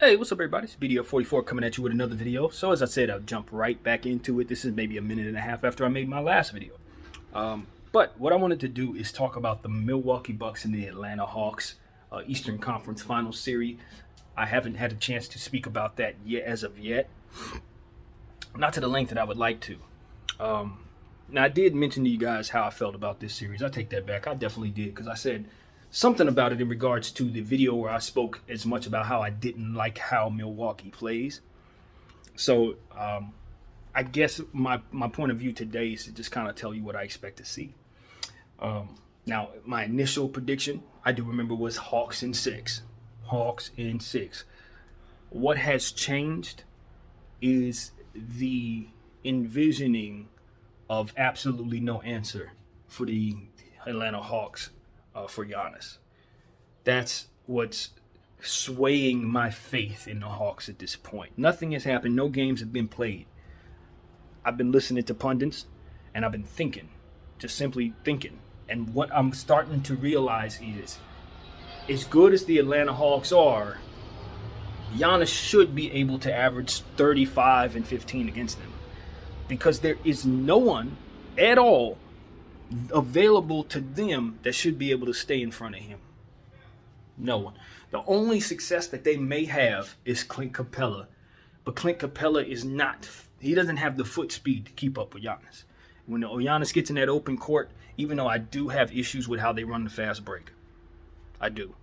Hey, what's up, everybody? It's BDF44 coming at you with another video. So, as I said, I'll jump right back into it. This is maybe a minute and a half after I made my last video. But what I wanted to do is talk about the Milwaukee Bucks and the Atlanta Hawks Eastern Conference Finals Series. I haven't had a chance to speak about that yet, as of yet. Not to the length that I would like to. Now, I did mention to you guys how I felt about this series. I take that back. I definitely did, because I said something about it in regards to the video where I spoke as much about how I didn't like how Milwaukee plays. So I guess my point of view today is to just kind of tell you what I expect to see. Now, my initial prediction, I do remember, was Hawks in 6. Hawks in 6. What has changed is the envisioning of absolutely no answer for the Atlanta Hawks for Giannis. That's what's swaying my faith in the Hawks at this point. Nothing has happened. No games have been played. I've been listening to pundits, and I've been thinking, just simply thinking. And what I'm starting to realize is, as good as the Atlanta Hawks are, Giannis should be able to average 35 and 15 against them, because there is no one at all available to them that should be able to stay in front of him. No one. The only success that they may have is Clint Capella, but Clint Capella is not. He doesn't have the foot speed to keep up with Giannis. When Giannis gets in that open court, even though I do have issues with how they run the fast break, I do.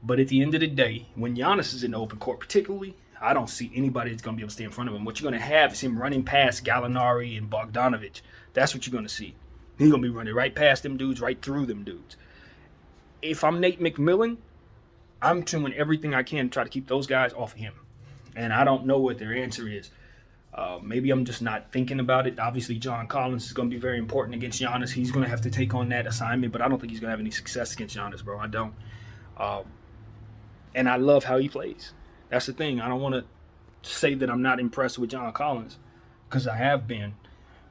But at the end of the day, when Giannis is in the open court, particularly, I don't see anybody that's going to be able to stay in front of him. What you're going to have is him running past Gallinari and Bogdanovich. That's what you're going to see. He's going to be running right past them dudes, right through them dudes. If I'm Nate McMillan, I'm doing everything I can to try to keep those guys off of him. And I don't know what their answer is. Maybe I'm just not thinking about it. Obviously, John Collins is going to be very important against Giannis. He's going to have to take on that assignment, but I don't think he's going to have any success against Giannis, bro. I don't. And I love how he plays. That's the thing. I don't want to say that I'm not impressed with John Collins, because I have been.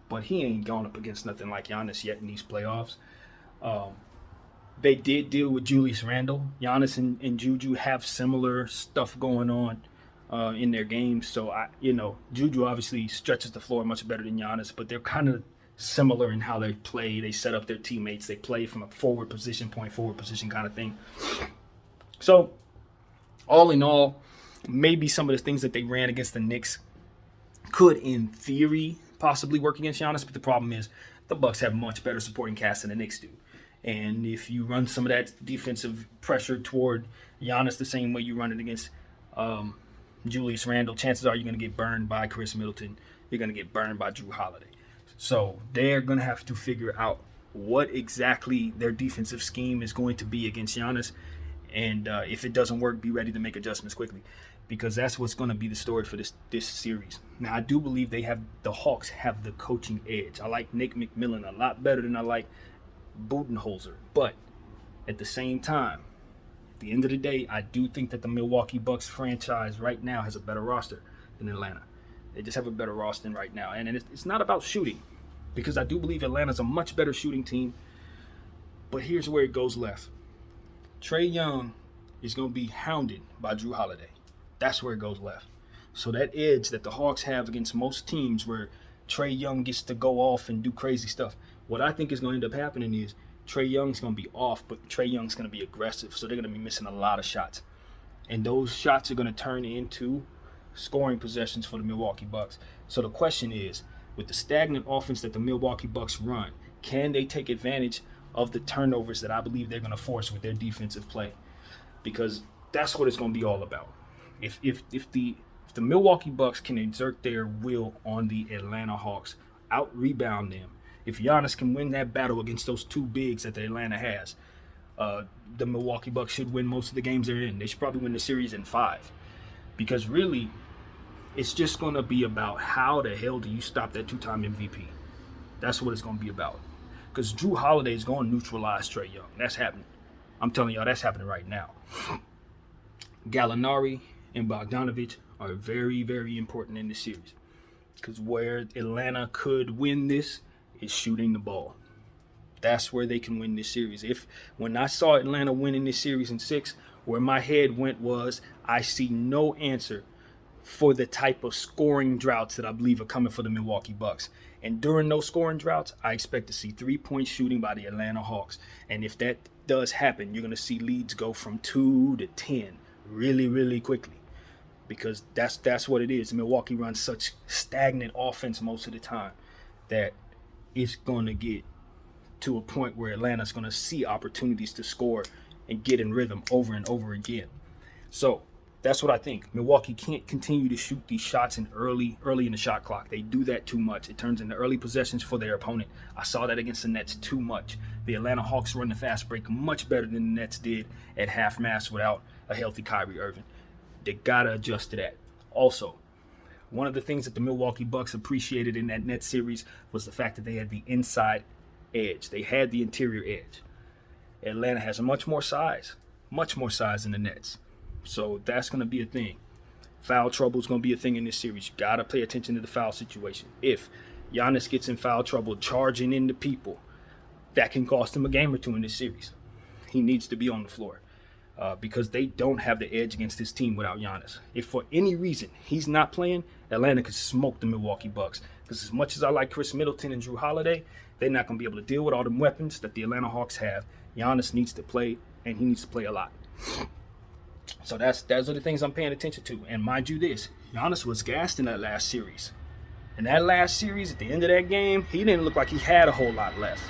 But he ain't gone up against nothing like Giannis yet in these playoffs. They did deal with Julius Randle. Giannis and Juju have similar stuff going on in their games. So, Juju obviously stretches the floor much better than Giannis, but they're kind of similar in how they play. They set up their teammates. They play from a forward position kind of thing. So, all in all, maybe some of the things that they ran against the Knicks could, in theory, possibly work against Giannis, but the problem is the Bucks have much better supporting cast than the Knicks do. And if you run some of that defensive pressure toward Giannis the same way you run it against Julius Randle, chances are you're going to get burned by Chris Middleton. You're going to get burned by Drew Holiday. So they're going to have to figure out what exactly their defensive scheme is going to be against Giannis. And if it doesn't work, be ready to make adjustments quickly, because that's what's going to be the story for this series. Now, I do believe the Hawks have the coaching edge. I like Nick McMillan a lot better than I like Budenholzer. But at the same time, at the end of the day, I do think that the Milwaukee Bucks franchise right now has a better roster than Atlanta. They just have a better roster right now. And it's not about shooting, because I do believe Atlanta's a much better shooting team. But here's where it goes left. Trae Young is going to be hounded by Drew Holiday. That's where it goes left. So that edge that the Hawks have against most teams, where Trae Young gets to go off and do crazy stuff, what I think is going to end up happening is Trae Young's going to be off, but Trae Young's going to be aggressive. So they're going to be missing a lot of shots. And those shots are going to turn into scoring possessions for the Milwaukee Bucks. So the question is, with the stagnant offense that the Milwaukee Bucks run, can they take advantage of the turnovers that I believe they're going to force with their defensive play? Because that's what it's going to be all about. If the Milwaukee Bucks can exert their will on the Atlanta Hawks, out-rebound them, if Giannis can win that battle against those two bigs that the Atlanta has, the Milwaukee Bucks should win most of the games they're in. They should probably win the series in 5. Because really, it's just going to be about how the hell do you stop that 2-time MVP. That's what it's going to be about. Because Drew Holiday is going to neutralize Trae Young. That's happening. I'm telling y'all, that's happening right now. Gallinari and Bogdanovich are very, very important in this series. Because where Atlanta could win this is shooting the ball. That's where they can win this series. When I saw Atlanta winning this series in 6, Where my head went was I see no answer for the type of scoring droughts that I believe are coming for the Milwaukee Bucks. And during those scoring droughts, I expect to see 3-point shooting by the Atlanta Hawks. And if that does happen, you're going to see leads go from 2 to 10 really, really quickly. Because that's what it is. Milwaukee runs such stagnant offense most of the time that it's going to get to a point where Atlanta's going to see opportunities to score and get in rhythm over and over again. So that's what I think. Milwaukee can't continue to shoot these shots in early in the shot clock. They do that too much. It turns into early possessions for their opponent. I saw that against the Nets too much. The Atlanta Hawks run the fast break much better than the Nets did at half-mast without a healthy Kyrie Irving. They got to adjust to that. Also, one of the things that the Milwaukee Bucks appreciated in that Nets series was the fact that they had the inside edge. They had the interior edge. Atlanta has much more size than the Nets. So that's going to be a thing. Foul trouble is going to be a thing in this series. You got to pay attention to the foul situation. If Giannis gets in foul trouble charging into people, that can cost him a game or two in this series. He needs to be on the floor because they don't have the edge against this team without Giannis. If for any reason he's not playing, Atlanta could smoke the Milwaukee Bucks. Because as much as I like Chris Middleton and Drew Holiday, they're not going to be able to deal with all the weapons that the Atlanta Hawks have. Giannis needs to play, and he needs to play a lot. So those are the things I'm paying attention to. And mind you this, Giannis was gassed in that last series. In that last series, at the end of that game, he didn't look like he had a whole lot left.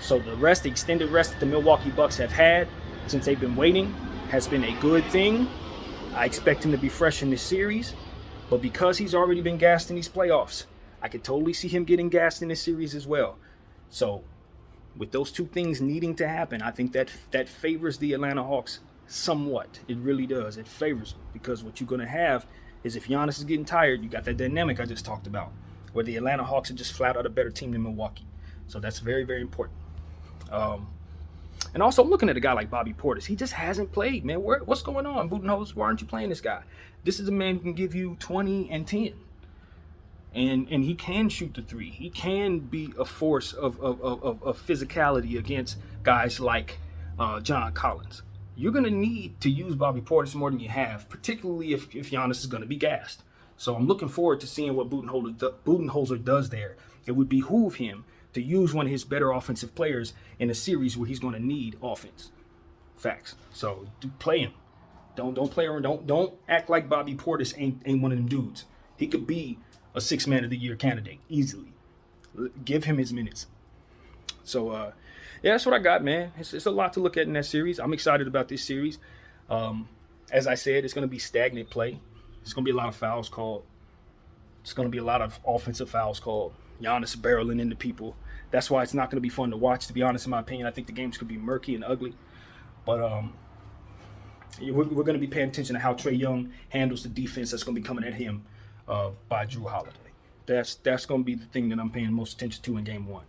So the extended rest that the Milwaukee Bucks have had since they've been waiting has been a good thing. I expect him to be fresh in this series. But because he's already been gassed in these playoffs, I could totally see him getting gassed in this series as well. So with those two things needing to happen, I think that favors the Atlanta Hawks somewhat. It really does. It favors them because what you're going to have is if Giannis is getting tired, you got that dynamic I just talked about where the Atlanta Hawks are just flat out a better team than Milwaukee. So that's very, very important. And also, I'm looking at a guy like Bobby Portis. He just hasn't played, man. What's going on? Budenholzer, why aren't you playing this guy? This is a man who can give you 20 and 10. And he can shoot the three. He can be a force of physicality against guys like John Collins. You're going to need to use Bobby Portis more than you have, particularly if Giannis is going to be gassed. So I'm looking forward to seeing what Budenholzer does there. It would behoove him to use one of his better offensive players in a series where he's going to need offense. Facts. So play him. Don't play around. Don't act like Bobby Portis ain't one of them dudes. He could be a 6 Man of the Year candidate easily. Give him his minutes. So yeah, that's what I got, man. It's a lot to look at in that series. I'm excited about this series. As I said, it's going to be stagnant play. It's going to be a lot of fouls called. It's going to be a lot of offensive fouls called. Giannis barreling into people. That's why it's not going to be fun to watch, to be honest, in my opinion. I think the games could be murky and ugly. But we're going to be paying attention to how Trae Young handles the defense that's going to be coming at him by Drew Holiday. That's going to be the thing that I'm paying most attention to in Game 1.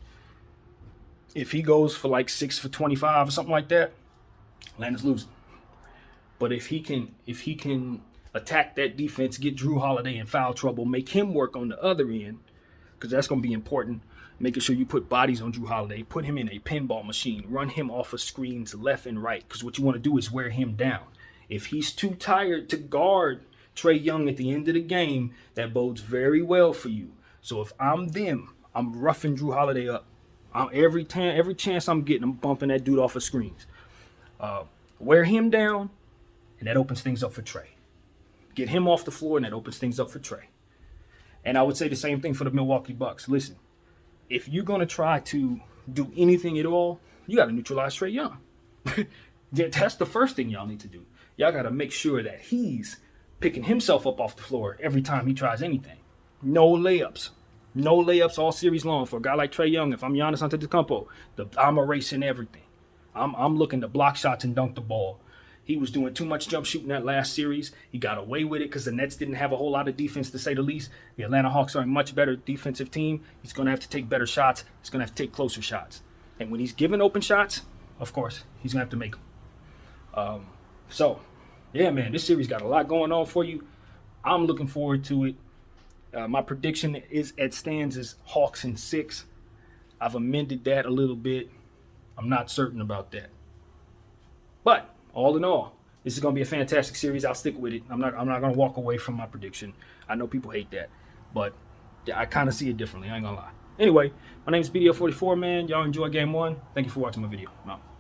If he goes for like 6 for 25 or something like that, Atlanta's losing. But if he can attack that defense, get Drew Holiday in foul trouble, make him work on the other end, because that's going to be important, making sure you put bodies on Drew Holiday, put him in a pinball machine, run him off of screens left and right, because what you want to do is wear him down. If he's too tired to guard Trae Young at the end of the game, that bodes very well for you. So if I'm them, I'm roughing Drew Holiday up. Every chance I'm getting, I'm bumping that dude off of screens. Wear him down, and that opens things up for Trae. Get him off the floor, and that opens things up for Trae. And I would say the same thing for the Milwaukee Bucks. Listen, if you're going to try to do anything at all, you got to neutralize Trae Young. That's the first thing y'all need to do. Y'all got to make sure that he's picking himself up off the floor every time he tries anything. No layups. No layups all series long for a guy like Trae Young. If I'm Giannis Antetokounmpo, I'm erasing everything. I'm looking to block shots and dunk the ball. He was doing too much jump shooting that last series. He got away with it because the Nets didn't have a whole lot of defense, to say the least. The Atlanta Hawks are a much better defensive team. He's going to have to take better shots. He's going to have to take closer shots. And when he's given open shots, of course, he's going to have to make them. So, yeah, man, this series got a lot going on for you. I'm looking forward to it. My prediction stands is Hawks in 6. I've amended that a little bit. I'm not certain about that. But all in all, This is going to be a fantastic series. I'll stick with it. I'm not going to walk away from my prediction. I know people hate that, but I kind of see it differently. I ain't going to lie. Anyway, my name is BDO44, man. Y'all enjoy game one. Thank you for watching my video. I'm out.